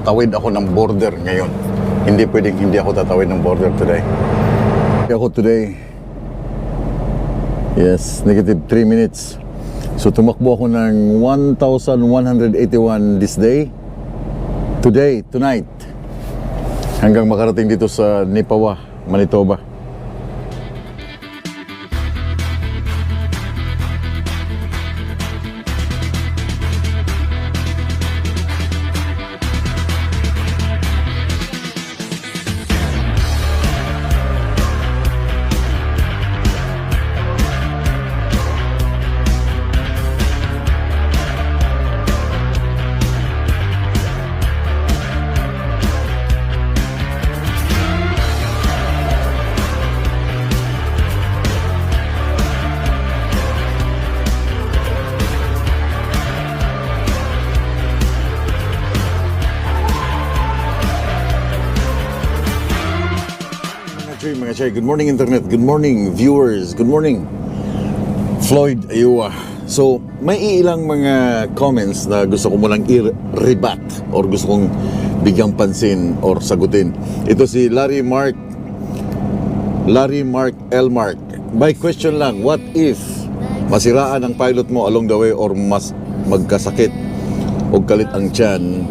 tatawid ako ng border ngayon. Hindi pwedeng hindi ako tatawid ng border today. Ako today, yes, negative 3 minutes. So tumakbo ako ng 1,181 this day. Today, tonight. Hanggang makarating dito sa Nipawa, Manitoba. Mga chay, good morning internet, good morning viewers, good morning Floyd Ayua. So may ilang mga comments na gusto ko munang i-rebat or gusto kong bigyang pansin or sagutin. Ito si Larry Mark L. Mark. By question lang, what if masiraan ang pilot mo along the way or mas magkasakit o kalit ang tiyan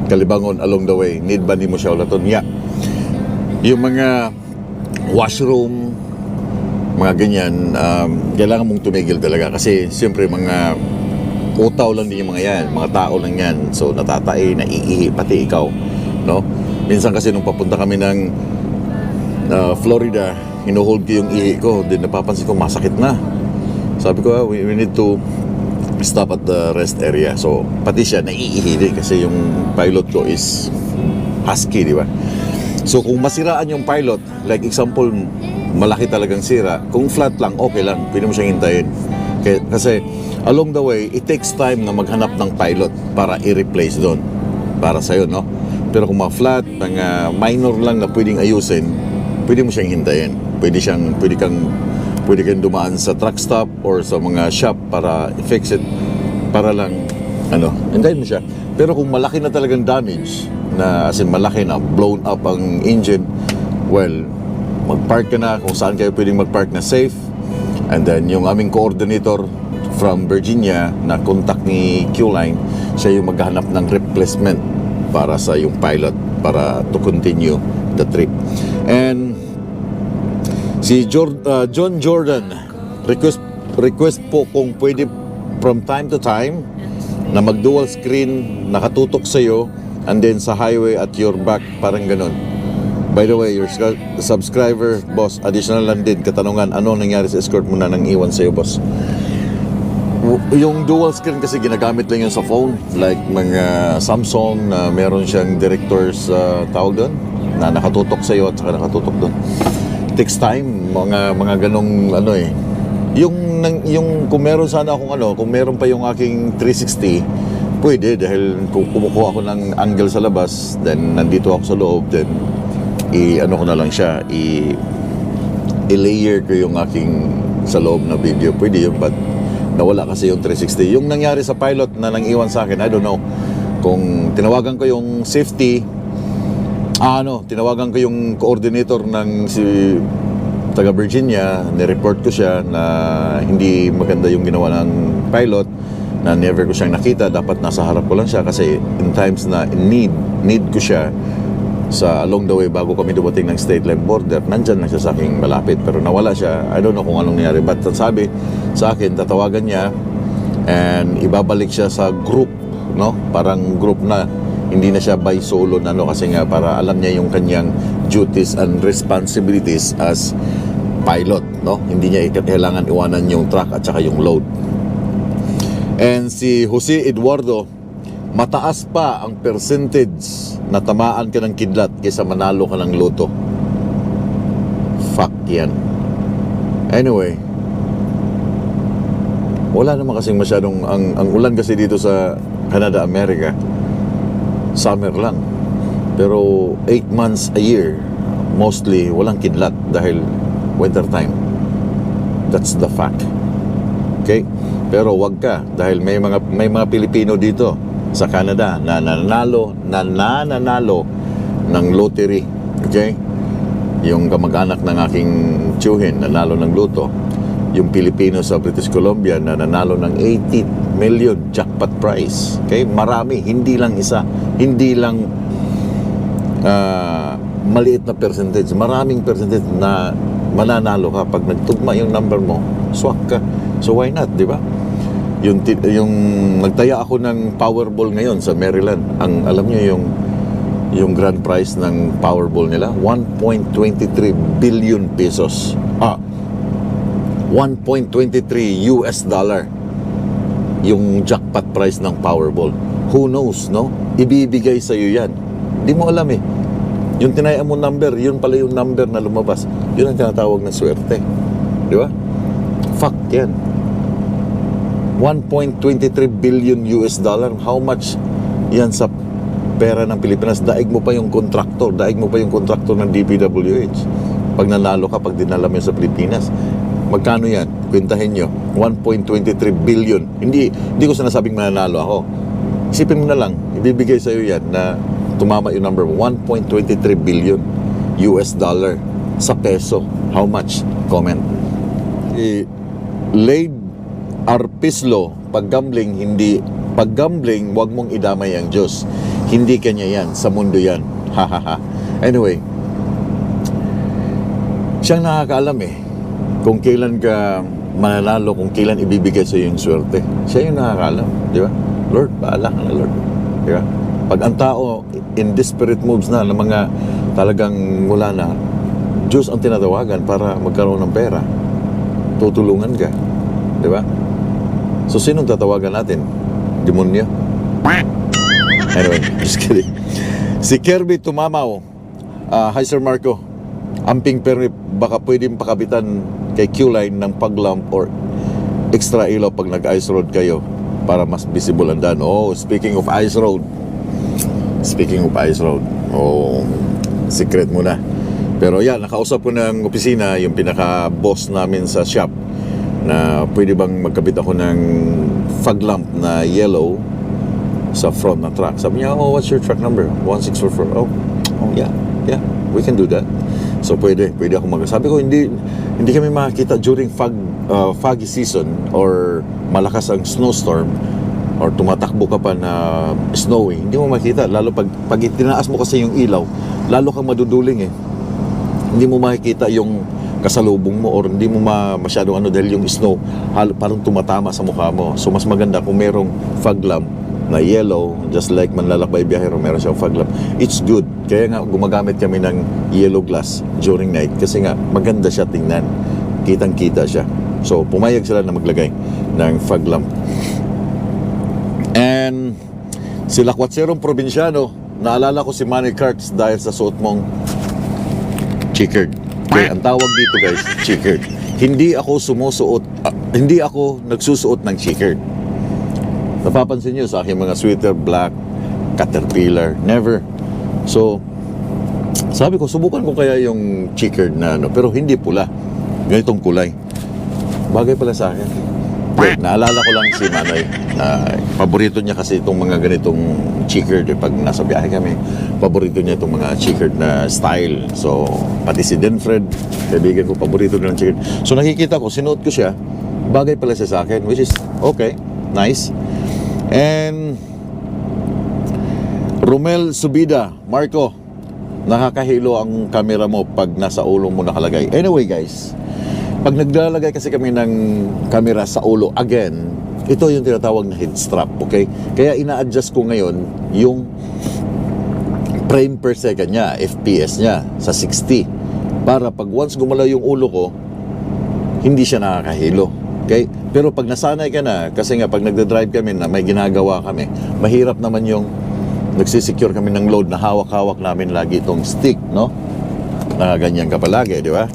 kalibangon along the way, need ba ni mo siya ulaton? Yeah. Yung mga washroom, mga ganyan, kailangan mong tumigil talaga kasi siyempre mga utaw lang din yung mga yan, mga tao lang yan, so natatay, naiihi, pati ikaw, no? Minsan kasi nung papunta kami ng Florida, hinuhold ko yung ihi ko, din napapansin ko masakit na. Sabi ko, we need to stop at the rest area. So pati siya naiihi din kasi yung pilot ko is husky, di ba? So kung masiraan yung pilot, like example, malaki talagang sira, kung flat lang, okay lang, pwede mo siyang hintayin. Kasi along the way, it takes time na maghanap ng pilot para i-replace doon, para sa'yo, no? Pero kung ma-flat, minor lang na pwedeng ayusin, pwede mo siyang hintayin. Pwede kang dumaan sa truck stop or sa mga shop para i-fix it, para lang, hintayin mo siya. Pero kung malaki na talagang damage, na as in malaki na, blown up ang engine, well, mag-park ka na kung saan kayo pwedeng mag-park na safe. And then yung aming coordinator from Virginia na contact ni Q-Line, siya yung maghahanap ng replacement para sa yung pilot para to continue the trip. And si John Jordan request po kung pwede from time to time na mag-dual screen, nakatutok sa'yo, and then sa highway at your back, parang ganun. By the way, your subscriber, boss, additional lang din, katanungan, ano nangyari sa escort mo na nang iwan sa'yo, boss? Yung dual screen kasi ginagamit lang yun sa phone, like mga Samsung na meron siyang director's tawag doon, na nakatutok sa'yo at saka nakatutok doon. It takes time, mga ganong yung kung meron sana akong kung meron pa yung aking 360, pwede dahil kung kumukuha ako ng angle sa labas, then nandito ako sa loob, then ko na lang siya, i-layer ko yung aking sa loob na video, pwede yun, but nawala kasi yung 360. Yung nangyari sa pilot na nang iwan sa akin, I don't know kung tinawagan ko yung safety, tinawagan ko yung coordinator ng si taga Virginia, nireport ko siya na hindi maganda yung ginawa ng pilot, na never ko siyang nakita, dapat nasa harap ko lang siya kasi in times na need ko siya sa along the way bago kami dumating ng state line border, nandyan lang siya sa aking malapit, pero nawala siya. I don't know kung anong nangyari, but sabi sa akin, tatawagan niya and ibabalik siya sa group, no? Parang group na, hindi na siya by solo na, kasi nga para alam niya yung kanyang duties and responsibilities as pilot, no? Hindi niya kailangan iwanan yung truck at saka yung load. And si Jose Eduardo, mataas pa ang percentage na tamaan ka ng kidlat kaysa manalo ka ng loto. Fuck yan. Anyway, wala naman kasing masyadong ang ulan kasi dito sa Canada, America, summer lang. Pero 8 months a year, mostly walang kidlat dahil winter time. That's the fact. Okay? Pero wag ka dahil may mga Pilipino dito sa Canada na nananalo ng lottery. Okay? Yung kamag-anak ng aking tiyuhin nanalo ng loto. Yung Pilipino sa British Columbia na nanalo ng 80 million jackpot prize. Okay? Marami, hindi lang isa. Hindi lang maliit na percentage. Maraming percentage na mananalo ka. Pag nagtugma yung number mo, swak ka. So why not, di ba? Yung nagtaya ako ng Powerball ngayon sa Maryland. Alam niyo yung grand prize ng Powerball nila, 1.23 billion pesos. 1.23 US dollar yung jackpot price ng Powerball. Who knows, no? Ibibigay sa iyo yan. Di mo alam eh. Yung tinayaan mo number, yun pala yung number na lumabas. Yun ang tinatawag na swerte. Di ba? Fact yan. 1.23 billion US dollar. How much yan sa pera ng Pilipinas? Daig mo pa yung kontraktor. Daig mo pa yung kontraktor ng DPWH. Pag nanalo ka, pag dinala mo sa Pilipinas. Magkano yan? Kwentahin nyo. 1.23 billion. Hindi ko sinasabing mananalo ako. Isipin mo na lang, ibibigay sa iyo yan na tumama yung number 1.23 billion US dollar sa peso. How much? Comment. Laid Arpislo, pag-gambling, wag mong idamay ang Diyos. Hindi kanya yan, sa mundo yan. Hahaha. Anyway, siyang nakakaalam eh kung kailan ka mananalo, kung kailan ibibigay sa iyo yung swerte. Siya yung nakakaalam, di ba? Lord, baala ka na, Lord. Di ba? Pag ang tao in desperate moves na mga talagang wala na, Diyos ang tinatawagan para magkaroon ng pera. Tutulungan ka. Di ba? So, sinong tatawagan natin? Demonyo? Anyway, just kidding. Si Kirby Tumamaw. Hi, Sir Marco. Amping permit, baka pwedeng pakabitan kay Q-Line ng paglamp or extra ilaw pag nag-ice road kayo para mas visible ang daan. Oh, speaking of ice road. Secret muna. Pero yan, nakausap ko ng opisina, yung pinaka-boss namin sa shop, na pwede bang magkabit ako ng fog lamp na yellow sa front ng truck. Sabi niya, oh, what's your truck number? 1644. Oh, yeah, we can do that. So pwede ako sabi ko, hindi kami makakita during foggy season or malakas ang snowstorm or tumatakbo ka pa na snowy, hindi mo makita. Lalo pag itinaas mo kasi yung ilaw, lalo kang maduduling eh. Hindi mo makikita yung kasalubong mo or hindi mo masyadong dahil yung snow parang tumatama sa mukha mo. So mas maganda kung merong fog lamp na yellow, just like manlalakbay biyahero, meron siyang fog lamp. It's good. Kaya nga gumagamit kami ng yellow glass during night kasi nga maganda siya tingnan. Kitang-kita siya. So pumayag sila na maglagay ng fog lamp. And sila Kwatserong Probinsyano, naalala ko si Manny Carts dahil sa suot mong checkered. Okay, ang tawag dito guys, checkered. Hindi ako nagsusuot ng checkered. Napapansin nyo sa aking mga sweater, black, caterpillar, never. So, sabi ko, subukan ko kaya yung checkered na pero hindi pula. Ganitong kulay. Bagay pala sa akin. Okay, naalala ko lang si Manay. Paborito niya kasi itong mga ganitong checkered. Pag nasa biyahe kami, paborito niya itong mga checkered na style. So, pati si Denfred, kaibigan ko, paborito niya ng checkered. So, nakikita ko, sinuot ko siya. Bagay pala siya sa akin, which is okay, nice. And Romel Subida, Marco, nakakahilo ang camera mo pag nasa ulo mo nakalagay. Anyway guys, pag naglalagay kasi kami ng camera sa ulo, again, ito yung tinatawag na head strap, okay? Kaya ina-adjust ko ngayon yung frame per second niya, FPS niya sa 60 para pag once gumalaw yung ulo ko, hindi siya nakakahilo. Okay? Pero pag nasanay ka na, kasi nga pag nagda-drive kami na may ginagawa kami, mahirap naman yung nagsisecure kami ng load na hawak-hawak namin lagi itong stick, no? Na ganyan ka palagi, di ba?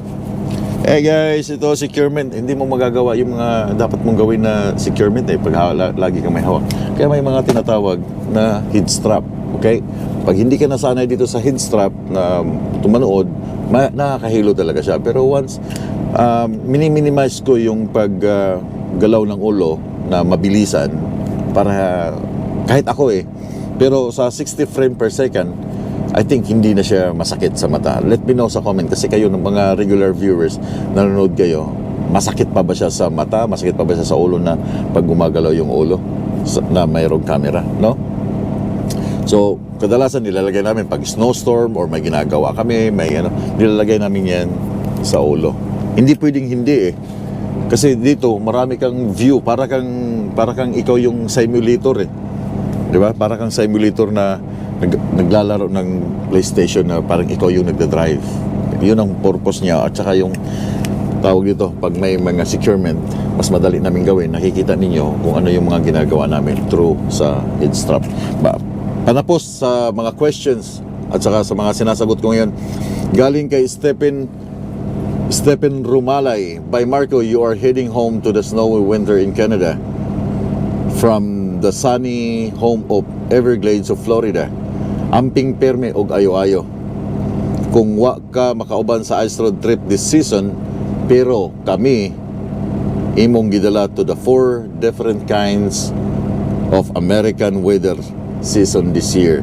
Eh guys, ito securement, hindi mo magagawa yung mga dapat mong gawin na securement pag lagi kang may hawak. Kaya may mga tinatawag na head strap, okay? Pag hindi ka nasanay dito sa head strap na tumanood, nakakahilo talaga siya. Pero once minimize ko yung paggalaw ng ulo na mabilisan para Kahit ako pero sa 60 frame per second, I think hindi na siya masakit sa mata. Let me know sa comment kasi kayo ng mga regular viewers, nanonood kayo, masakit pa ba siya sa mata? Masakit pa ba siya sa ulo na pag gumagalaw yung ulo na mayroong camera, no? So, kadalasan nilalagay namin pag snowstorm or may ginagawa kami, nilalagay namin yan sa ulo. Hindi pwedeng hindi Kasi dito, marami kang view, para kang ikaw yung simulator 'Di ba? Para kang simulator na naglalaro ng PlayStation na parang ikaw yung nagda-drive. Yun ang purpose niya at saka yung tawag dito, pag may mga securement, mas madali namin gawin. Nakikita ninyo kung ano yung mga ginagawa namin through sa head strap. Panapos sa mga questions at saka sa mga sinasagot ko ngayon, galing kay Stephen Rumalay. By Marco, you are heading home to the snowy winter in Canada from the sunny home of Everglades of Florida. Amping perme og ayo-ayo. Kung wa ka makauban sa ice road trip this season, pero kami imong gidala to the 4 different kinds of American weather season this year.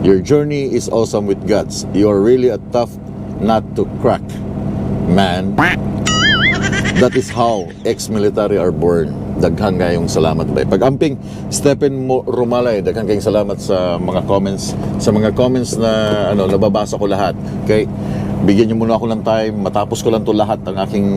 Your journey is awesome with guts. You are really a tough nut to crack, man. That is how ex-military are born. Daghang kayong salamat ba. Pag-amping Stephen Rumalay, daghang kayong salamat sa mga comments na nababasa ko lahat. Okay, bigyan niyo muna ako ng time, matapos ko lang to lahat ng aking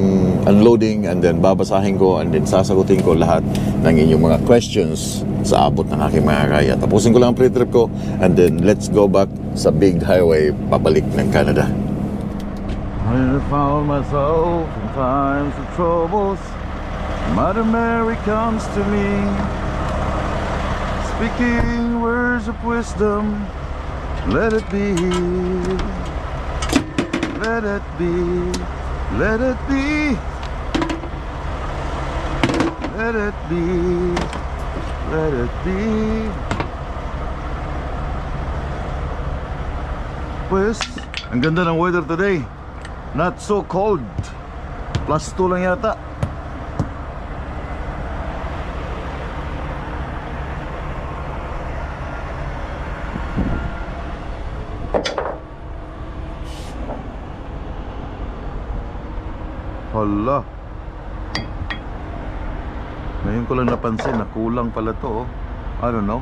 unloading and then babasahin ko and then sasagutin ko lahat ng inyong mga questions sa abot ng aking mga kaya. Tapusin ko lang ang pre-trip ko and then let's go back sa big highway pabalik ng Canada. I found myself in times of troubles. Mother Mary comes to me, speaking words of wisdom. Let it be, let it be, let it be, let it be, let it be. Pues, ang ganda ng weather today. Not so cold. Plus 2 lang yata. Hala. Ngayon ko lang napansin na kulang pala to. I don't know.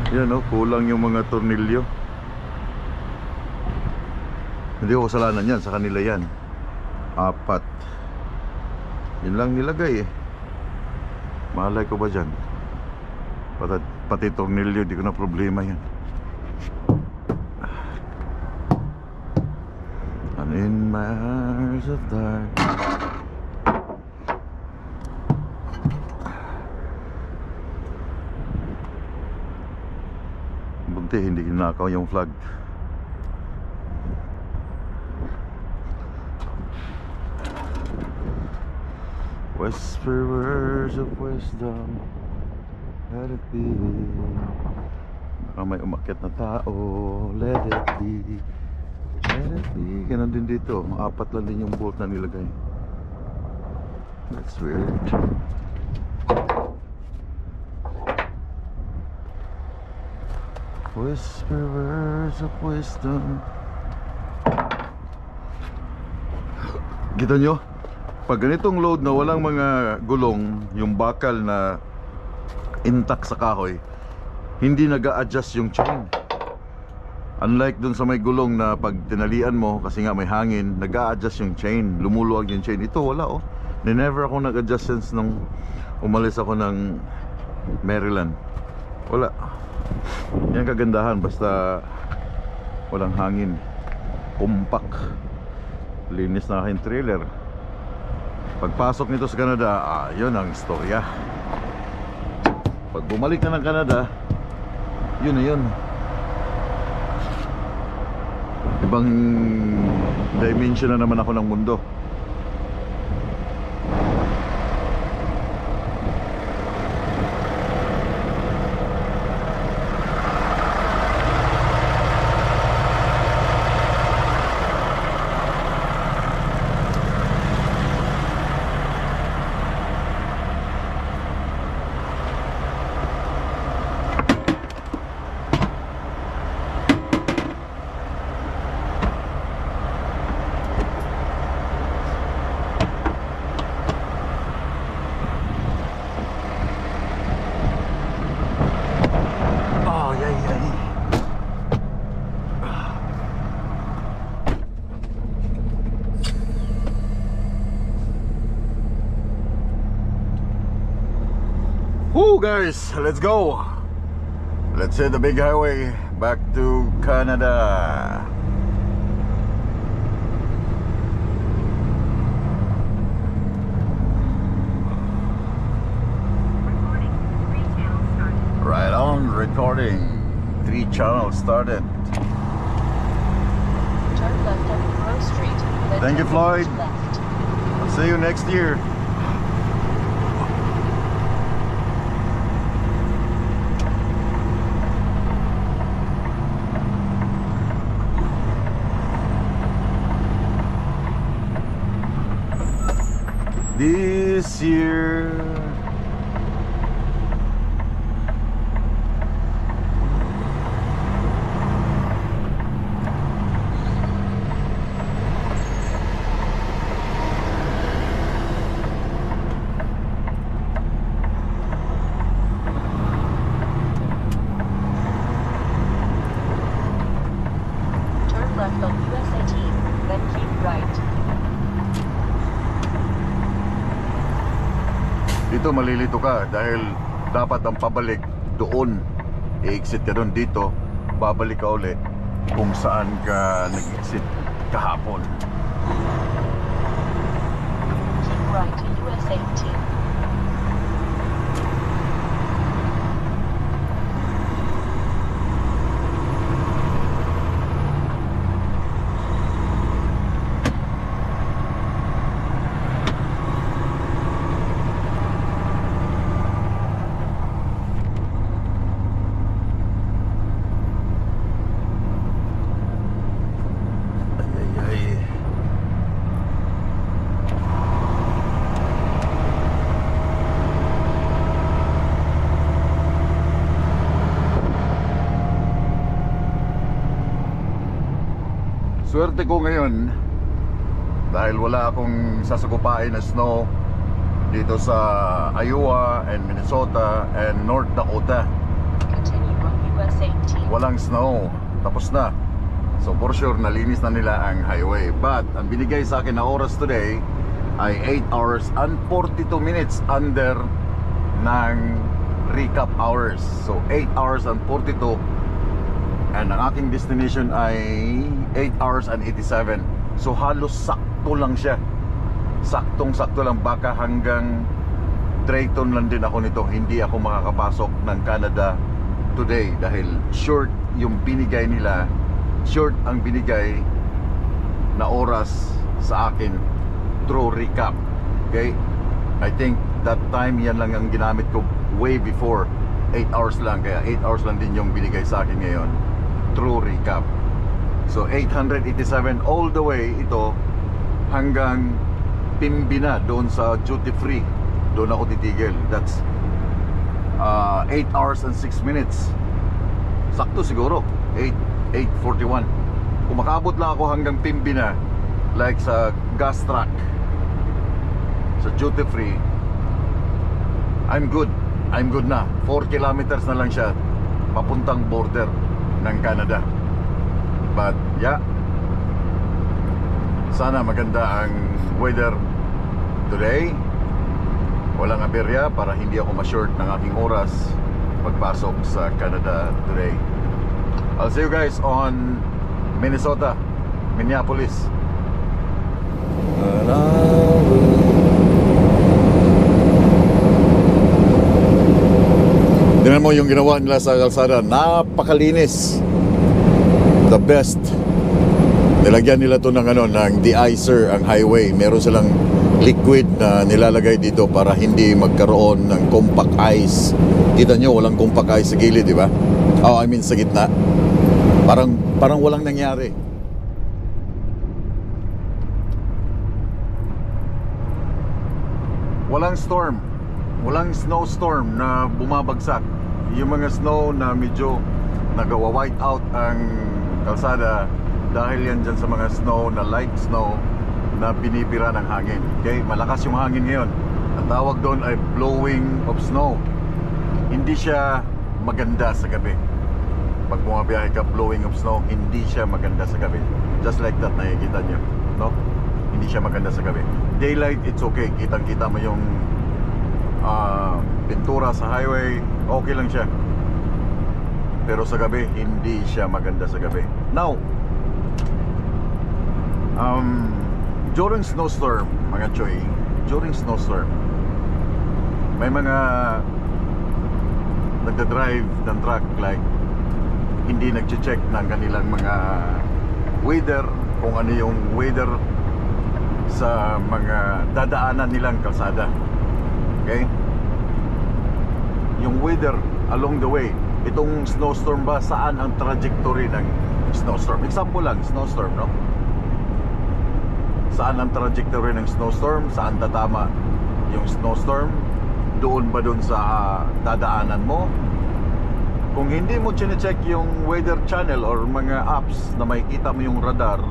Yan kulang yung mga tornilyo. Hindi ko kasalanan yan, sa kanila yan. 4. Yun lang nilagay Malay ko ba dyan? Pati tornilyo, di ko na problema yan. And in my hours of dark, bunti, hindi kinakaw yung flag. Whisper words of wisdom, let it be. Baka may umakyat na tao, let it be, let it be. Ganon din dito, 4 lang din yung bolt na nilagay. That's weird. Whisper words of wisdom. Kita nyo? Pag ganitong load na walang mga gulong, yung bakal na intact sa kahoy, hindi nag-a-adjust yung chain. Unlike dun sa may gulong na pag tinalian mo, kasi nga may hangin, nag-a-adjust yung chain, lumuluwag yung chain. Ito wala never ako nag-adjust since nung umalis ako ng Maryland. Wala. Yan kagandahan, basta walang hangin, compact, linis na aking trailer. Pagpasok nito sa Canada, yun ang istorya. Pag bumalik na ng Canada, yun na yun. Ibang dimension na naman ako ng mundo. Woo guys, let's go. Let's hit the big highway back to Canada. Right on, recording. 3 channels started. Turn left on Grove Street. Then Thank you, turn Floyd. left. I'll see you next year. This year. Turn left on US 18. Then keep right. Dito malilito ka dahil dapat ang pabalik doon. I-exit ka doon dito, babalik ka ulit kung saan ka nag-exit kahapon. Keep right to US 18. Ay. Swerte ko ngayon dahil wala akong sasagupain na snow dito sa Iowa and Minnesota and North Dakota. Continue on US 18. Walang snow, tapos na. So for sure nalinis na nila ang highway. But ang binigay sa akin na oras today ay 8 hours and 42 minutes under ng recap hours. So 8 hours and 42. And ang aking destination ay 8 hours and 87. So halos sakto lang siya. Saktong-sakto lang. Baka hanggang Drayton lang din ako nito. Hindi ako makakapasok ng Canada today dahil short yung binigay nila. Short ang binigay na oras sa akin through recap. Okay? I think that time yan lang ang ginamit ko way before. 8 hours lang. Kaya 8 hours lang din yung binigay sa akin ngayon through recap. So 887 all the way ito hanggang Pembina doon sa duty free. Doon ako titigil. That's 8 hours and 6 minutes. Sakto siguro 8:41. Kung makabot lang ako hanggang Pembina, like sa gas truck, sa duty free, I'm good na. 4 kilometers na lang siya papuntang border ng Canada. But yeah, sana maganda ang weather today. Walang aberya para hindi ako ma-short ng aking oras pagpasok sa Canada today. I'll see you guys on Minnesota, Minneapolis. Tingnan mo yung ginawa nila sa kalsada. Napakalinis. The best. Nilagyan nila to ng ng de-icer ang highway. Meron silang liquid na nilalagay dito para hindi magkaroon ng compact ice. Kita nyo, walang compact ice sa gilid, di ba? Oh, I mean sa gitna. Parang walang nangyari. Walang storm. Walang snowstorm na bumabagsak. Yung mga snow na medyo nagawa-white out ang kalsada dahil yan dyan sa mga snow na light snow na binibira ng hangin. Okay? Malakas yung hangin ngayon. Ang tawag doon ay blowing of snow. Hindi siya maganda sa gabi. Pag bumabiyahe ka, blowing of snow, hindi siya maganda sa gabi. Just like that, nakikita nyo, no? Hindi siya maganda sa gabi. Daylight, it's okay. Kitang-kita mo yung pintura sa highway, okay lang siya. Pero sa gabi, hindi siya maganda sa gabi. Now, during snowstorm, mga choy, during snowstorm, may mga nagda-drive ng truck like hindi nag-check ng kanilang mga weather, kung ano yung weather sa mga dadaanan nilang kalsada. Okay? Yung weather along the way, itong snowstorm ba, saan ang trajectory ng snowstorm? Example lang, snowstorm, no? Saan ang trajectory ng snowstorm? Saan tatama yung snowstorm? Doon ba doon sa dadaanan mo? Kung hindi mo chine-check yung weather channel or mga apps na makikita mo yung radar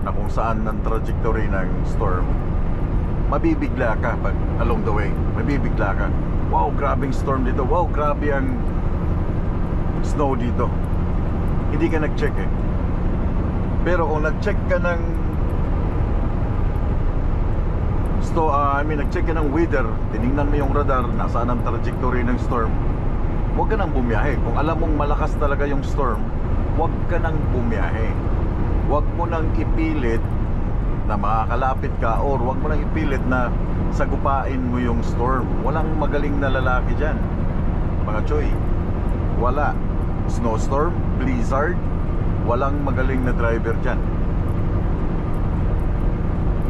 na kung saan ang trajectory ng storm, mabibigla ka pag along the way. Mabibigla ka. Wow, grabing storm dito. Wow, grabe ang snow dito. Hindi ka nag-check eh. Pero kung nag-check ka ng nag-check ka ng weather, tinignan mo yung radar, nasaan ang trajectory ng storm, huwag ka nang bumiyahe. Kung alam mong malakas talaga yung storm, huwag ka nang bumiyahe. Huwag mo nang ipilit na makakalapit ka, or huwag mo nang ipilit na sagupain mo yung storm. Walang magaling na lalaki dyan, mga choy. Wala. Snowstorm, blizzard, walang magaling na driver dyan.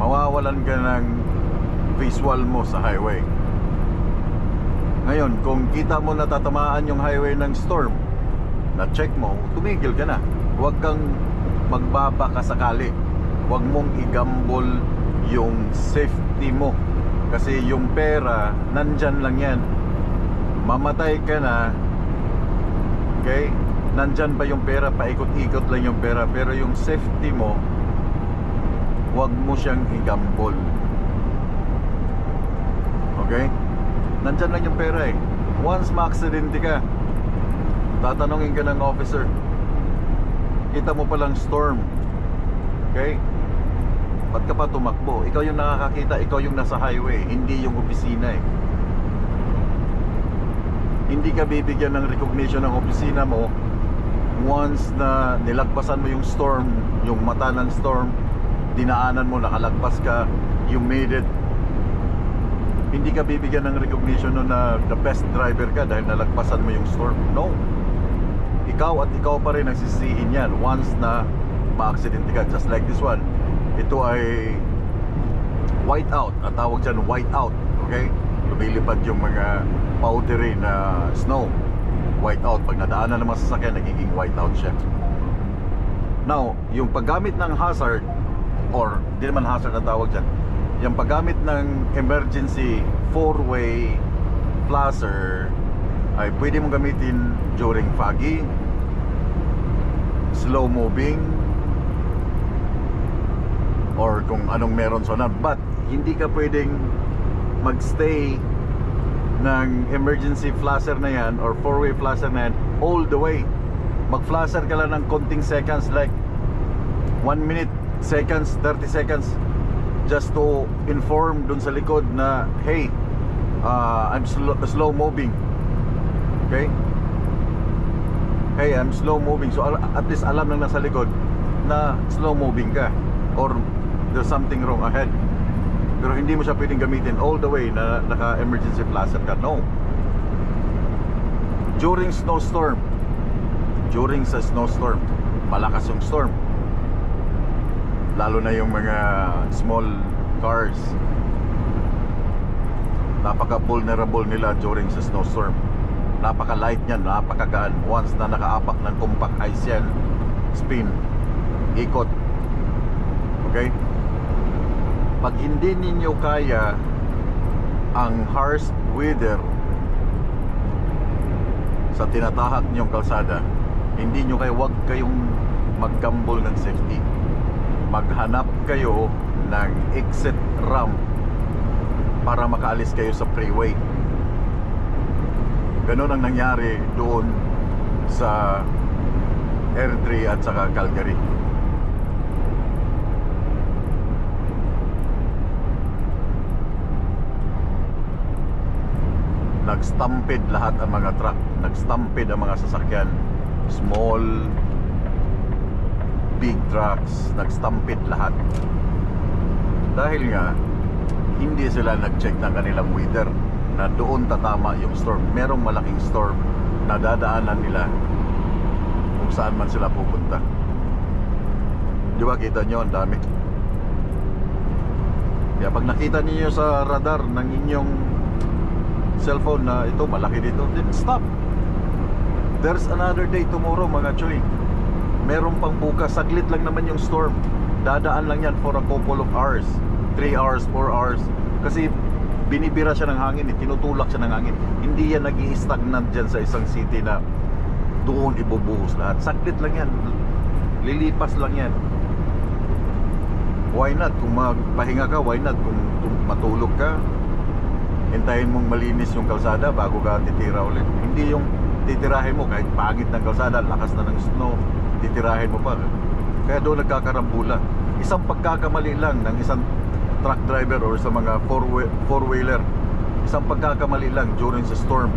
Mawawalan ka ng visual mo sa highway. Ngayon, kung kita mo natatamaan yung highway ng storm, na-check mo, tumigil ka na. Huwag kang magbabaka sakali. Huwag mong i-gamble yung safety mo. Kasi yung pera, nandyan lang yan. Mamatay ka na, okay? Nandyan pa yung pera, paikot-ikot lang yung pera. Pero yung safety mo, huwag mo siyang i-gamble. Okay? Nandyan lang yung pera eh. Once ma-accidente ka, tatanungin ka ng officer, kita mo palang storm, okay? Ba't ka pa tumakbo? Ikaw yung nakakakita, ikaw yung nasa highway, hindi yung opisina eh. Hindi ka bibigyan ng recognition ng opisina mo once na nilagpasan mo yung storm, yung mata ng storm, dinaanan mo, nakalagpas ka, you made it. Hindi ka bibigyan ng recognition no na the best driver ka dahil nalagpasan mo yung storm. No. Ikaw at ikaw pa rin ang sisihin yan once na ma-accidente ka. Just like this one. Ito ay whiteout. Ang tawag dyan, whiteout. Okay? Lumilipad yung mga powdery na snow. Whiteout. Pag nadaanan ng masasakyan, nagiging whiteout siya. Now, yung paggamit ng hazard, or di naman hazard ang tawag dyan, yung paggamit ng emergency 4-way flasher ay pwede mong gamitin during foggy, slow moving, or kung anong meron sa nan. But hindi ka pwedeng magstay ng emergency flasher na yan or 4-way flasher na yan all the way. Mag-flasher ka lang ng konting seconds, like 1 minute, seconds, 30 seconds, just to inform dun sa likod na, hey, I'm slow moving. Okay? Hey, I'm slow moving. So at least alam lang nasa likod na slow moving ka, or there's something wrong ahead. Pero hindi mo siya pwedeng gamitin all the way na naka-emergency flasher ka. No. During snowstorm, during sa snowstorm, malakas yung storm, lalo na yung mga small cars, napaka-vulnerable nila during sa snowstorm. Napaka-light niyan, napakagaan. Once na nakaapak ng compact ice yan, spin, ikot. Okay? Pag hindi ninyo kaya ang harsh weather sa tinatahak niyong kalsada, hindi nyo kayo, wag kayong mag-gamble ng safety. Maghanap kayo ng exit ramp para makaalis kayo sa freeway. Ganon ang nangyari doon sa R3 at saka Calgary. nag-stampede lahat ang mga truck, nag-stampede ang mga sasakyan, small, big trucks, nag-stampede lahat. Dahil nga hindi sila nag-check ng kanilang weather na doon tatama yung storm. Merong malaking storm na dadaanan nila kung saan man sila pupunta. Di ba kita nyo ang dami? Kaya pag nakita niyo sa radar ng inyong cellphone na ito malaki dito, then stop. There's another day tomorrow mga choy. Meron pang bukas, saglit lang naman yung storm. Dadaan lang yan for a couple of hours, 3 hours, 4 hours. Kasi binibira siya ng hangin, tinutulak siya ng hangin. Hindi yan nag-i-stagnant dyan sa isang city na doon ibubuhos lahat. Saglit lang yan, lilipas lang yan. Why not? Kung magpahinga ka, why not? Kung matulog ka, hintayin mong malinis yung kalsada bago ka titira ulit. Hindi yung titirahin mo kahit pangit ng kalsada, lakas na ng snow, titirahin mo pa. Kaya doon nagkakarambula. Isang pagkakamali lang ng isang truck driver or sa mga four-wheeler, isang pagkakamali lang during sa storm,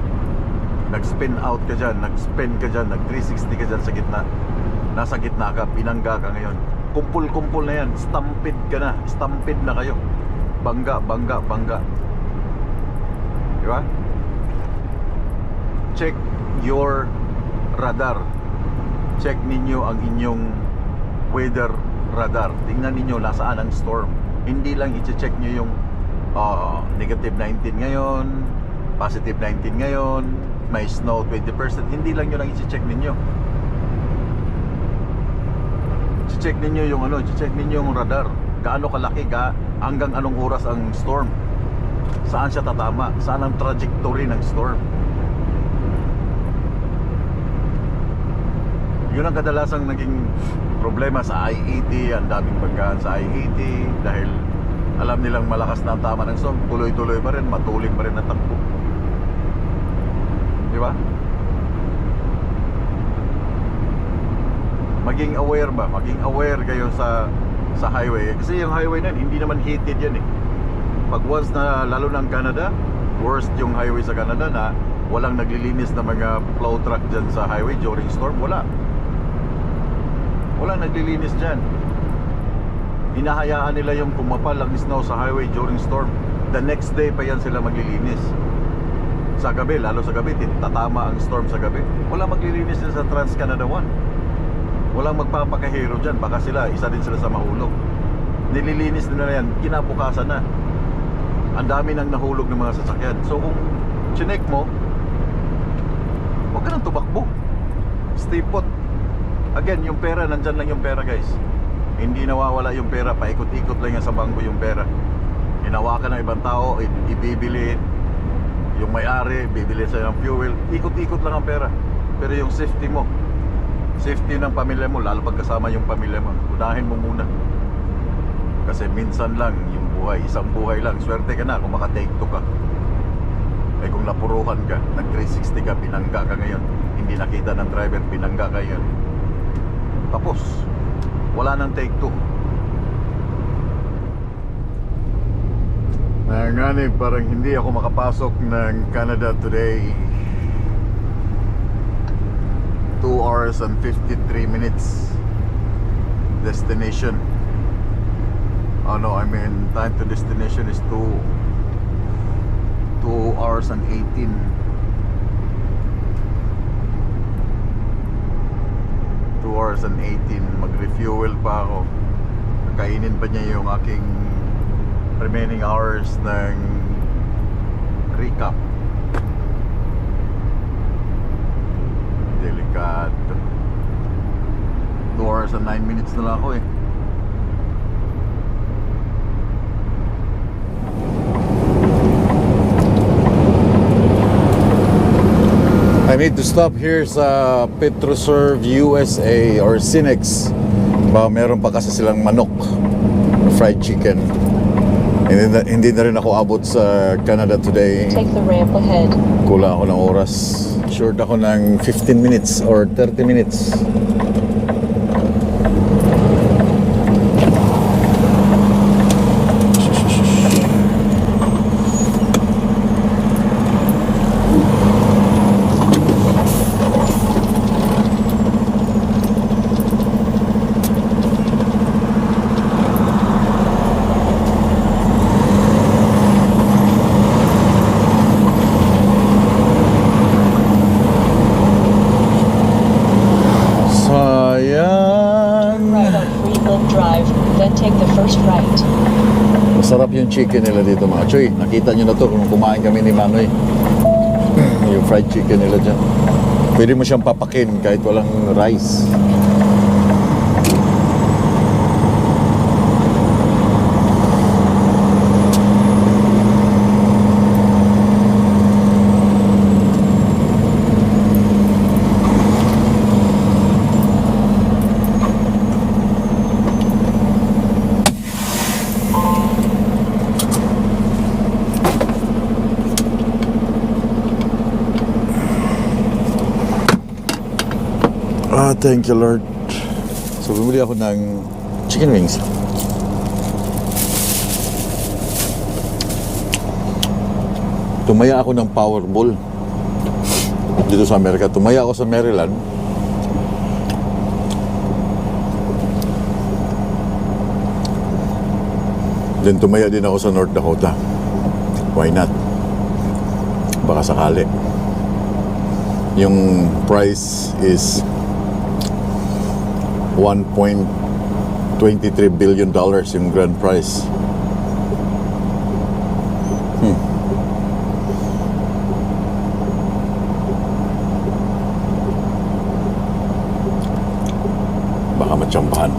nag-spin out ka dyan, nag-spin ka dyan, nag-360 ka dyan sa gitna, nasa gitna ka, binangga ka ngayon, kumpul-kumpul na yan, stampede ka na, stampede na kayo, bangga, bangga, bangga. Diba? Check your radar. Check ninyo ang inyong weather radar. Tingnan ninyo nasaan ang storm. Hindi lang i-check nyo yung negative 19 ngayon, positive 19 ngayon, may snow 20%. Hindi lang yun ang i-check ninyo. I-check ninyo yung i-check ninyo yung radar. Gaano kalaki, hanggang anong oras ang storm. Saan siya tatama? Saan ang trajectory ng storm? Yun ang kadalasang naging problema sa I-80. Ang daming banggaan sa I-80 dahil alam nilang malakas na ang tama ng storm. Tuloy-tuloy pa rin, matuling pa rin ang takbo. Di ba? Maging aware ba? Maging aware kayo sa highway. Kasi yung highway na hindi naman heated yan eh. Pag once na, lalo ng Canada, worst yung highway sa Canada na walang naglilinis na mga plow truck dyan sa highway during storm. Wala naglilinis dyan. Hinahayaan nila yung kumapal ang snow sa highway during storm. The next day pa yan sila maglilinis. Sa gabi, lalo sa gabi, tatama ang storm sa gabi. Wala maglilinis din sa Trans-Canada 1. Walang magpapakahero dyan. Baka isa din sila sa mahulog. Nililinis nila yan, kinabukasan na. Ang dami nang nahulog ng mga sasakyan. So kung chinek mo, huwag ka nang tumakbo. Stay put. Again, yung pera, nandyan lang yung pera guys. Hindi nawawala yung pera. Paikot-ikot lang yan sa bangko yung pera. Hinawakan ng ibang tao, ibibili. Yung may-ari, bibili sa'yo ng fuel. Ikot-ikot lang ang pera. Pero yung safety mo, safety ng pamilya mo, lalo pagkasama yung pamilya mo, unahin mo muna. Kasi minsan lang yung buhay, isang buhay lang. Swerte ka na kung maka-take two ka. Eh kung napurukan ka, nag-360 ka, pinangga ka ngayon, hindi nakita ng driver, pinangga ka ngayon, tapos wala nang take two. Nanganib, parang hindi ako makapasok ng Canada today. 2 hours and 53 minutes destination. Oh no, I mean time to destination is 2 hours and 18. 2 hours and 18. Mag-refuel pa ako. Kainin pa niya yung aking remaining hours ng recap. Delikado. 2 hours and 9 minutes na lang ako eh. I need to stop here sa Petroserve USA or Cinex. Meron pa kasi silang manok, fried chicken. Hindi na rin ako abot sa Canada today. Take the ramp ahead. Kulang ako ng oras. Short ako ng 15 minutes or 30 minutes. chicken nila dito mga choy. Nakita nyo na to kung kumain kami ni Manoy. Yung fried chicken nila dyan. Pwede mo siyang papakin kahit walang rice. Thank you, Lord. So, bumili ako ng chicken wings. Tumaya ako ng Powerball dito sa Amerika. Tumaya ako sa Maryland. Then tumaya din ako sa North Dakota. Why not? Baka sakali. Yung price is $1.23 billion yung grand prize. Baka matsambahan.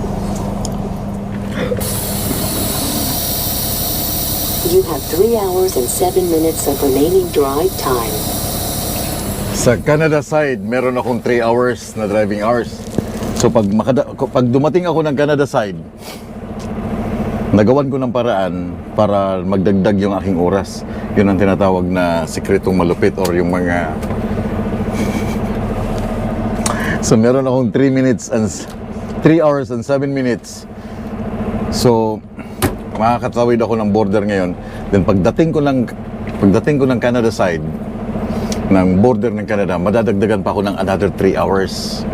You have 3 hours and 7 minutes of remaining drive time. Sa Canada side, meron akong 3 hours na driving hours. So pag dumating ako ng Canada side, nagawan ko ng paraan para magdagdag yung aking oras. Yun ang tinatawag na sikretong malupit or yung mga... So meron akong 3 hours and 7 minutes. So makakatawid ako ng border ngayon. Then pagdating ko ng Canada side, ng border ng Canada, madadagdagan pa ako ng another 3 hours.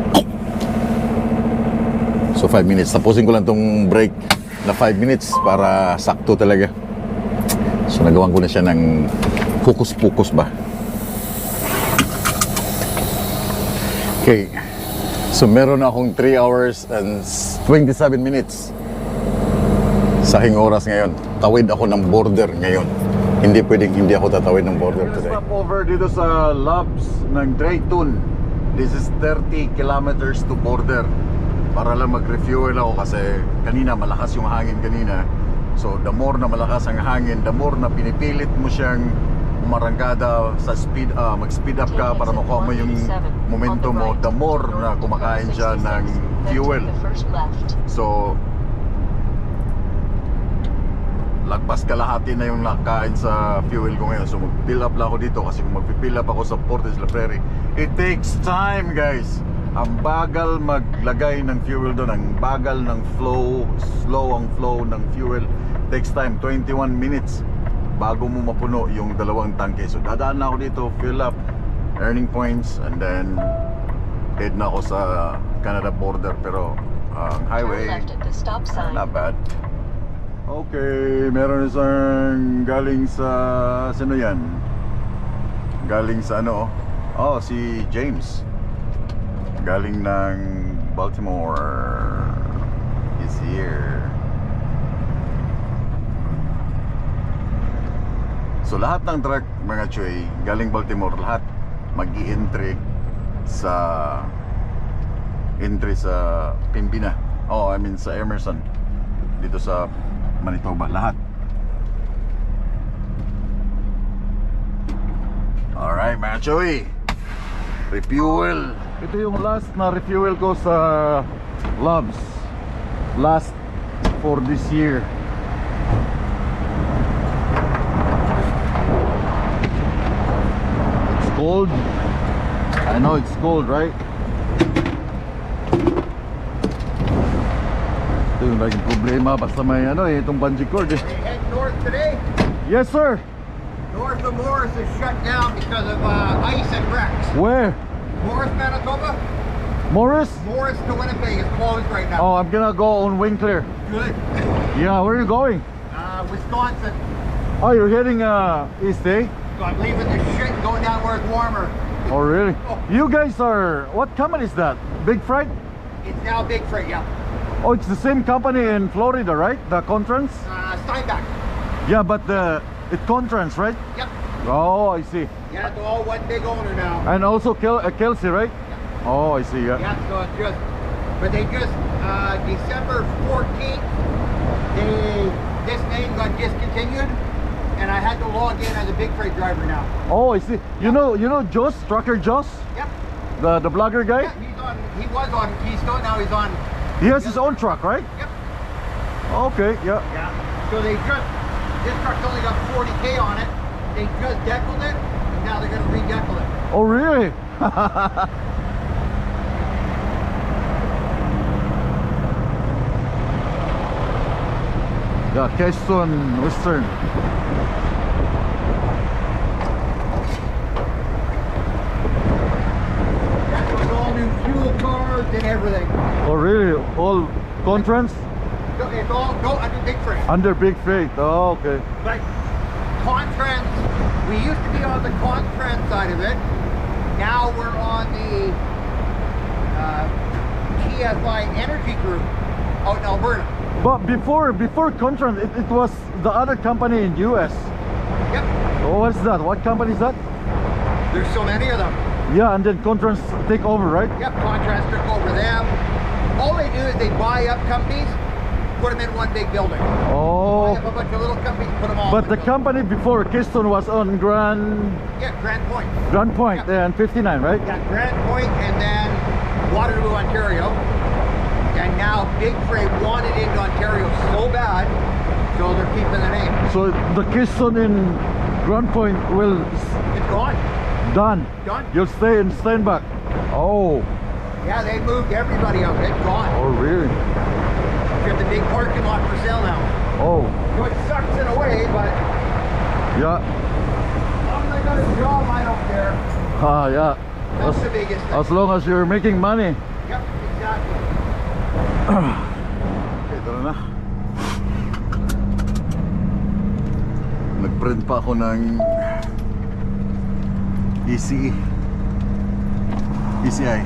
So 5 minutes. Tapusin ko lang tong break na 5 minutes para sakto talaga. So nagawan ko na siya ng focus ba. Okay. So meron akong 3 hours and 27 minutes sa aking oras ngayon. Tawid ako ng border ngayon. Hindi pwedeng hindi ako tatawid ng border today. Stop over dito sa Loves ng Drayton. This is 30 kilometers to border. Para lang mag-refuel ako kasi kanina malakas yung hangin kanina. So the more na malakas ang hangin, the more na pinipilit mo siyang umarangkada sa speed, mag-speed up ka para makuha mo yung momentum mo, the more na kumakain siya ng fuel. So lagpas kalahati na yung nakain sa fuel ko ngayon. So mag-fill up lang ako dito kasi kung mag-fill up ako sa Portage La Prairie, it takes time, guys. Ang bagal maglagay ng fuel doon, ang bagal ng flow, slow ang flow ng fuel. Takes time, 21 minutes bago mo mapuno yung dalawang tangke. So dadaan na ako dito, fill up, earning points, and then head na ako sa Canada border. Pero ang highway, not bad. Okay, meron isang galing sa, sino yan? Galing sa ano? Oh, si James. Galing ng Baltimore. Is here. So lahat ng truck, mga choy, galing Baltimore, lahat mag-i-entry sa Pembina. Oh, I mean sa Emerson. Dito sa Manitoba, lahat. Alright, mga choy, refuel. Ito yung last na refuel ko sa Loves. Last for this year. It's cold. I know it's cold, right? Ito yung laging problema. Basta may ano eh, itong bungee cord eh. They head north today. Yes, sir. North of Morris is shut down because of ice and wrecks. Where? Morris, Manitoba. Morris? Morris to Winnipeg is closed right now. Oh, I'm gonna go on Winkler. Good. Yeah, where are you going? Wisconsin. Oh, you're heading east, eh? So I'm leaving the shit and going down where it's warmer. Oh, really? You guys are... What company is that? Big Freight? It's now Big Freight, yeah. Oh, it's the same company in Florida, right? The Contrans? Steinbach. Yeah, but it Contrans, right? Yep. Oh, I see. Yeah, it's all one big owner now. And also Kelsey, right? Oh, I see. Yeah. Yeah, so it's just, but they just, December 14th, this name got discontinued, and I had to log in as a big freight driver now. Oh, I see. You know Joss, Trucker Joss, Yep. the blogger guy. Yeah, he was on Keystone, now he's on. He has his own truck, right? Yep. Okay. Yeah. Yeah. So this truck's only got 40K on it. They just deckled it, and now they're going to redeckle it. Oh, really? Yeah, Keystone Western. That's with all new fuel cards and everything. Oh, really? All Contrans So it's all go under big frame. under big freight. Oh, okay. Like Contrans, we used to be on the Contrans side of it. Now we're on the TFI Energy Group out in Alberta. But before Contrans, it was the other company in US. Yep. Oh, what's that? What company is that? There's so many of them. Yeah, and then Contrans take over, right? Yep, Contrans took over them. All they do is they buy up companies, put them in one big building. Buy Oh, up a bunch of little companies, put them all but in the one company before Keystone was on building. Yeah, Grand Point. Grand Point Yeah. and 59, right? Yeah, Grand Point and then Waterloo, Ontario. And now Big Freight wanted into Ontario so bad, so they're keeping the name. So the Keystone in Grand Point will It's gone. done. Done. You'll stay in Steinbach. Oh, Yeah, they moved everybody out. It's gone. oh really? Got the big parking lot for sale now. Oh, So it sucks in a way, but yeah. as long as I got a job, I don't care. Ah, yeah. That's the biggest thing. As long as you're making money. Yep, exactly. Okay, tara na. Nag-print pa ako ng ECE. ECI.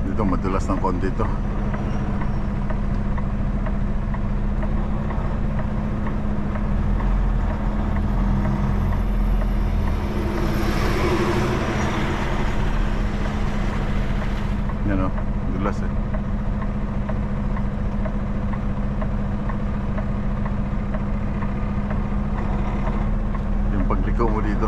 Dito madulas ng konti to. Yan o, dulas eh. Yung pagliko mo dito.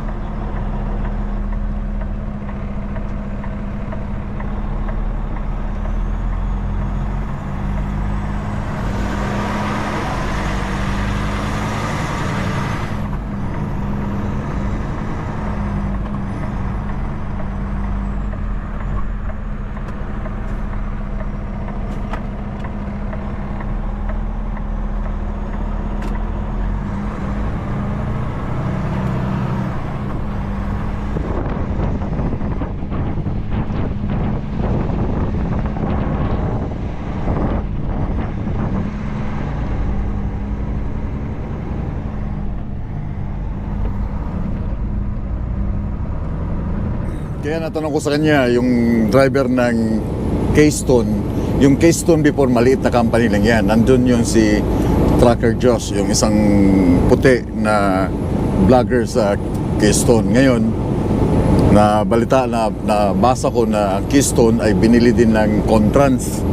Kaya natanong ko sa kanya, yung driver ng Keystone, yung Keystone before maliit na company lang yan. Nandun yung si Trucker Joss, yung isang puti na vlogger sa Keystone. Ngayon, na balita na basa ko na Keystone ay binili din ng Contrans.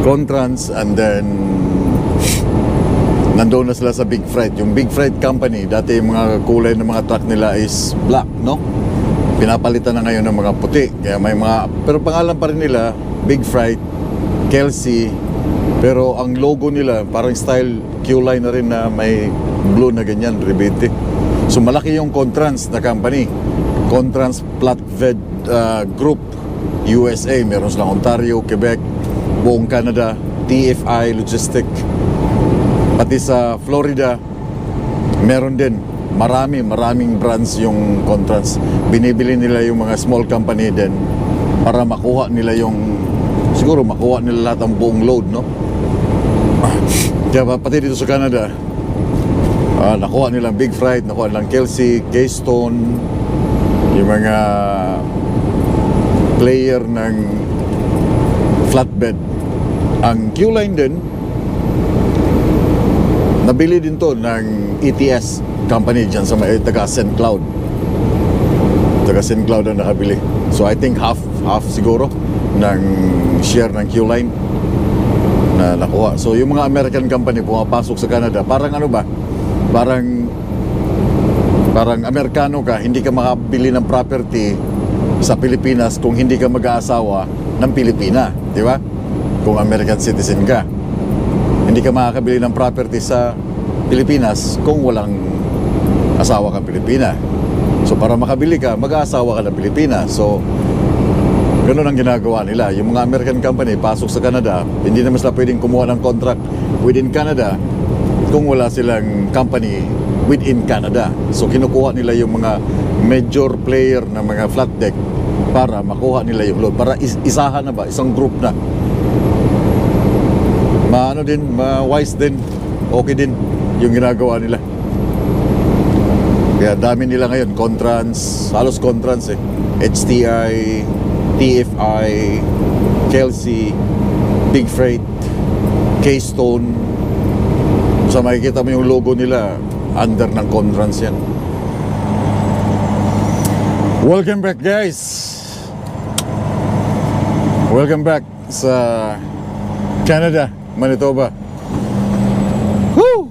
And then nandoon na sila sa Big Freight. Yung Big Freight company, dati yung mga kulay ng mga truck nila is black, no? Pinapalitan na ngayon ng mga puti. Kaya may mga, pero pangalan pa rin nila, Big Freight, Kelsey. Pero ang logo nila, parang style Q-line na rin na may blue na ganyan, rebete. So malaki yung Contrans na company. Contrans Flatbed Group, USA. Meron silang Ontario, Quebec, buong Canada, TFI Logistic. Pati sa Florida, meron din. Maraming brands yung Contrans. Binibili nila yung mga small company din para makuha nila yung, siguro makuha nila lahat ang buong load, no? Kaya pati dito sa Canada, nakuha nilang Big Freight, nakuha nilang Kelsey, Keystone, yung mga player ng flatbed. Ang Q-Line din, nabili din to ng ETS company dyan sa may taga St. Cloud. Taga St. Cloud ang nakabili. So I think half siguro ng share ng Q-Line na nakuha. So yung mga American company pumapasok sa Canada, parang ano ba? Parang Amerikano ka, hindi ka makabili ng property sa Pilipinas kung hindi ka mag-aasawa ng Pilipina, di ba? Kung American citizen ka. Hindi ka makakabili ng property sa Pilipinas kung walang asawa kang Pilipina. So para makabili ka, mag-aasawa ka ng Pilipina. So ganun ang ginagawa nila. Yung mga American company, pasok sa Canada, hindi naman sila pwedeng kumuha ng contract within Canada kung wala silang company within Canada. So kinukuha nila yung mga major player na mga flat deck para makuha nila yung load. Para isahan na ba? Isang group na. Maano din, ma-wise din, okay din yung ginagawa nila. Kaya dami nila ngayon, Contrans, halos Contrans eh. HTI, TFI, Kelsey, Big Freight, Keystone. Sa makikita mo yung logo nila, under ng Contrans yan. Welcome back guys! Welcome back sa Canada, Manitoba. Woo!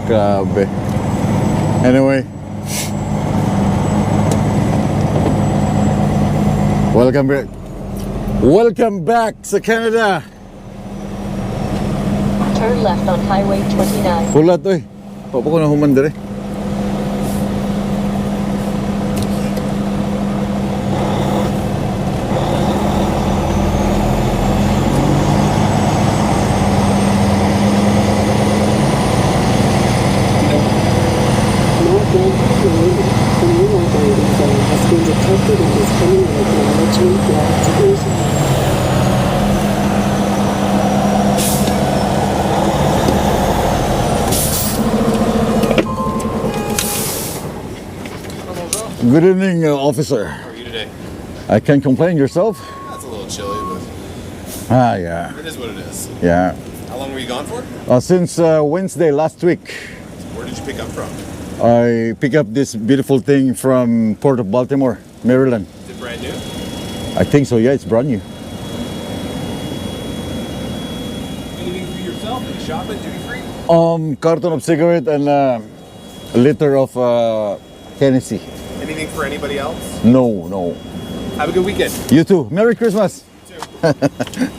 Grabe. Anyway, welcome back. Welcome back sa Canada. Turn left on Highway 29. Kulat oy. Papa ko na humandere. Northland Road, the new operating zone has been detected and is coming in acknowledgement verification. Good evening, officer. How are you today? I can't complain. Yourself? That's a little chilly, Yeah. but it is what it is. Yeah. How long were you gone for? Since Wednesday last week, Where did you pick up from? I picked up this beautiful thing from Port of Baltimore, Maryland. Is it brand new? I think so. Yeah, it's brand new. Anything for yourself? Any shopping, duty free? Carton of cigarette and a liter of Hennessy. Anything for anybody else? No, no. Have a good weekend. You too. Merry Christmas. You too.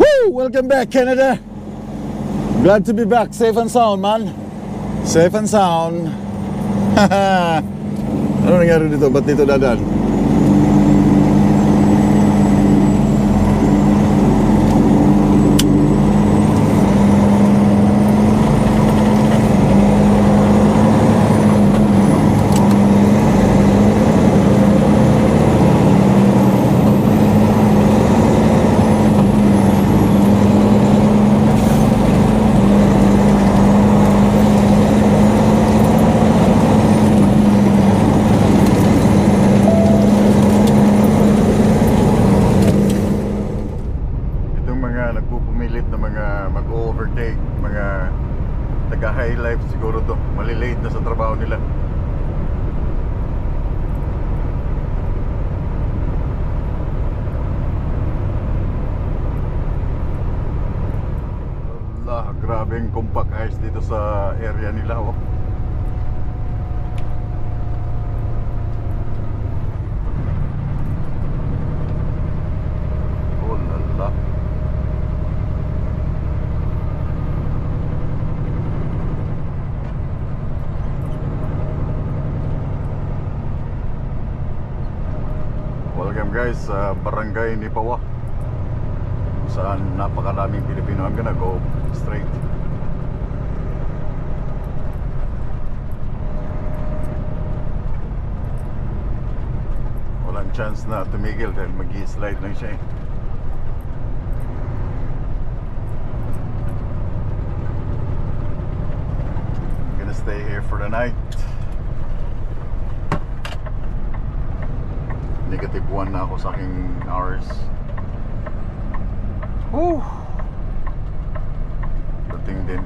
Woo! Welcome back, Canada. Glad to be back. Safe and sound, man. Safe and sound. Ano nangyari dito? Ba't dito dadan? Nagpupumilit na mga mag-overtake, mga taga-high life siguro to, malilate na sa trabaho nila. Allah, grabeng compact ice dito sa area nila oh. Oh lala. Welcome guys sa Barangay Nipawa, saan napakaraming Pilipino. I'm gonna go straight. chance na tumigil dahil mag-i-slide lang siya eh. I'm gonna stay here for the night. -1 na ako sa aking hours. Woo! Dating din.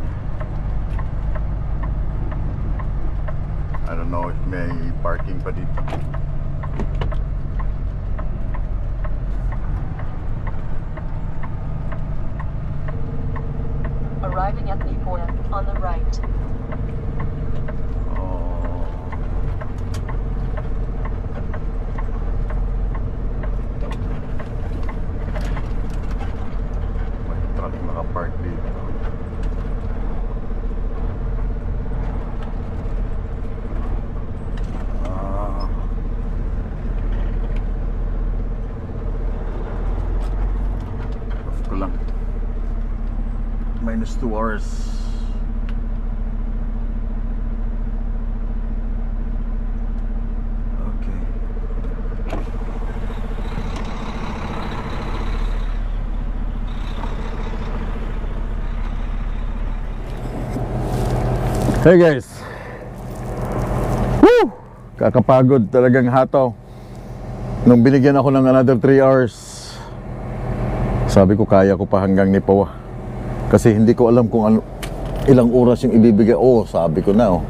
I don't know if may parking pa dito. Arriving at Nipoya on the right. May truck nakapark dito. Off ko lang. -2 hours. Okay. Hey guys. Woo! Kakapagod talagang hataw. Nung binigyan ako ng another 3 hours, sabi ko kaya ko pa hanggang Nipawa. Kasi hindi ko alam kung ano, ilang oras yung ibibigay. Oh, sabi ko na oh.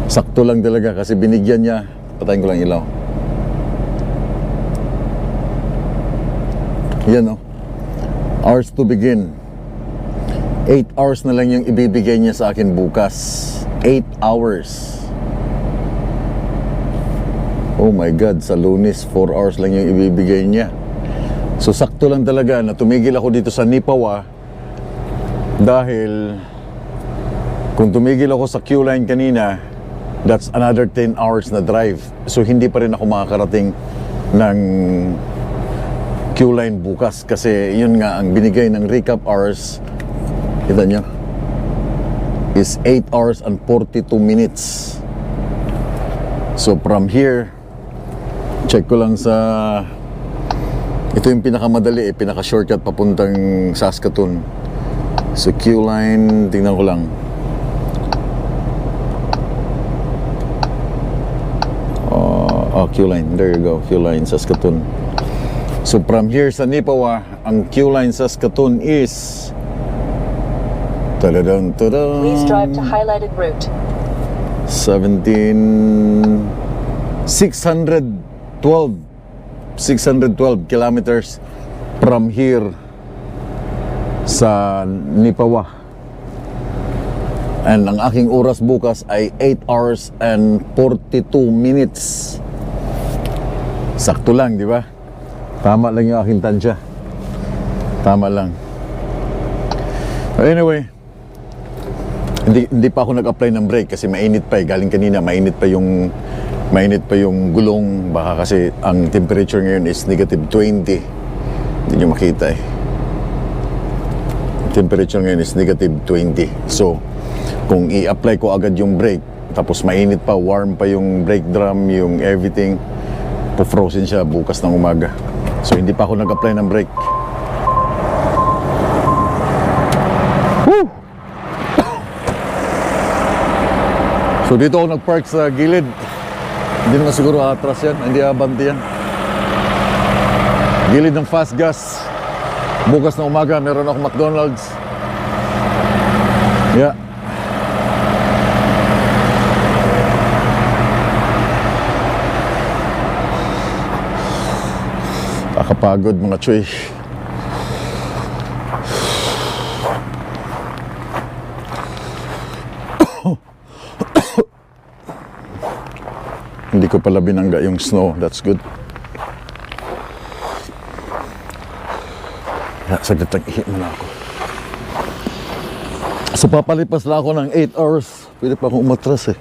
Sakto lang talaga kasi binigyan niya. Patayin ko lang ilaw. Yan oh. Hours to begin. 8 hours na lang yung ibibigay niya sa akin bukas. 8 hours. Oh my God, sa Lunes 4 hours lang yung ibibigay niya. So sakto lang talaga na tumigil ako dito sa Nipawa. Dahil kung tumigil ako sa Q-line kanina, that's another 10 hours na drive. So hindi pa rin ako makakarating ng Q-line bukas. Kasi yun nga, ang binigay ng recap hours, kita nyo, is 8 hours and 42 minutes. So from here, check ko lang sa, ito yung pinakamadali eh, pinaka-shortcut papuntang Saskatoon. So Q-line, tingnan ko lang. Q-line, there you go, Q-line Saskatoon. So from here sa Nipawa, ang Q-line Saskatoon is tadadang, tadang, Please drive to highlighted route. 612 kilometers from here sa Nipawa. And ang aking oras bukas ay 8 hours and 42 minutes. Sakto lang, di ba? Tama lang yung aking tansya. Tama lang. Anyway, hindi pa ako nag-apply ng brake kasi mainit pa eh. Galing kanina, mainit pa yung gulong. Baka kasi ang temperature ngayon is -20. Hindi nyo makita eh. Temperature ngayon is -20. So, kung i-apply ko agad yung brake, tapos mainit pa, warm pa yung brake drum, yung everything, po-frozen siya bukas ng umaga. So, hindi pa ako nag-apply ng brake. Woo! So, dito ako nag-park sa gilid. Hindi naman siguro atras yan, hindi abanti yan. Gilid ng fast gas. Bukas ng umaga, meron akong McDonald's. Yeah. Kakapagod mga choy. Hindi ko pala binangga yung snow. That's good. Saglit lang, ihit mo na ako. So papalipas lang ako ng 8 hours. Pwede pa akong umatras eh.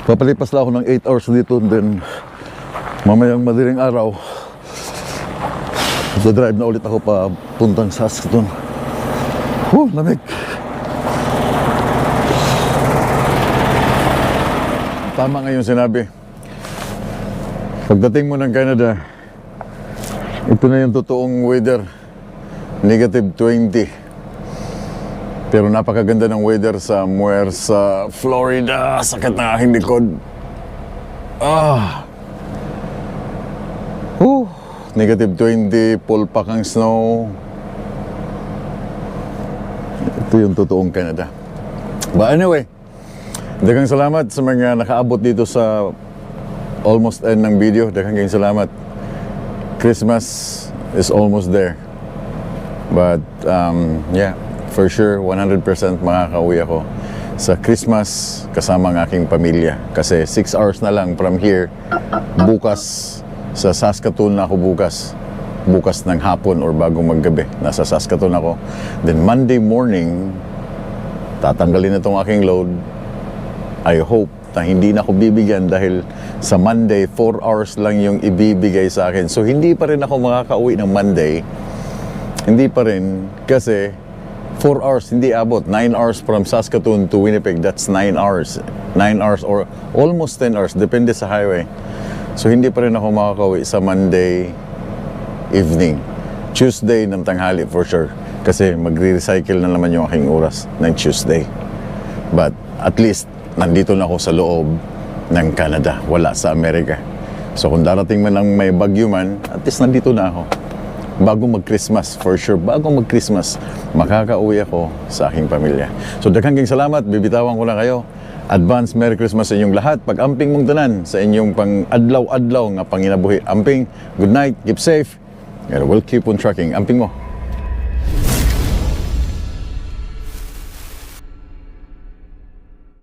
Papalipas lang ako ng 8 hours dito. Then mamayang madaling araw, drive na ulit ako pa puntang Saskatoon. Lamig. Tama nga yung sinabi. Pagdating mo ng Canada, ito na yung totoong weather. Negative 20. Pero napakaganda ng weather somewhere sa Florida. Sakit na aking likod. Negative 20, pulpak ang snow. Ito yung totoong Canada. But anyway, daghang salamat sa mga nakaabot dito sa almost end ng video. Daghang salamat. Christmas is almost there. But yeah, for sure 100% makakauwi ako sa Christmas kasama ng aking pamilya. Kasi 6 hours na lang from here. Bukas sa Saskatoon na ako bukas. Bukas ng hapon or bagong maggabi. Nasa Saskatoon ako. Then Monday morning, tatanggalin na itong aking load. I hope na hindi na ako bibigyan dahil sa Monday, 4 hours lang yung ibibigay sa akin. So hindi pa rin ako makakauwi ng Monday. Hindi pa rin kasi 4 hours, hindi abot. 9 hours from Saskatoon to Winnipeg, that's 9 hours. 9 hours or almost 10 hours, depende sa highway. So hindi pa rin ako makakauwi sa Monday evening. Tuesday ng tanghali for sure. Kasi magre-recycle na naman yung aking oras ng Tuesday. But at least, nandito na ako sa loob ng Canada. Wala sa Amerika. So kung darating man lang may bagyo man, at least nandito na ako. Bago mag-Christmas, for sure, bago mag-Christmas, makakauwi ako sa aking pamilya. So daghang salamat, bibitawan ko na kayo. Advance Merry Christmas sa inyong lahat. Pag-amping mong tanan sa inyong pang-adlaw-adlaw nga panginabuhi. Amping, good night, keep safe, and we'll keep on trucking. Amping mo.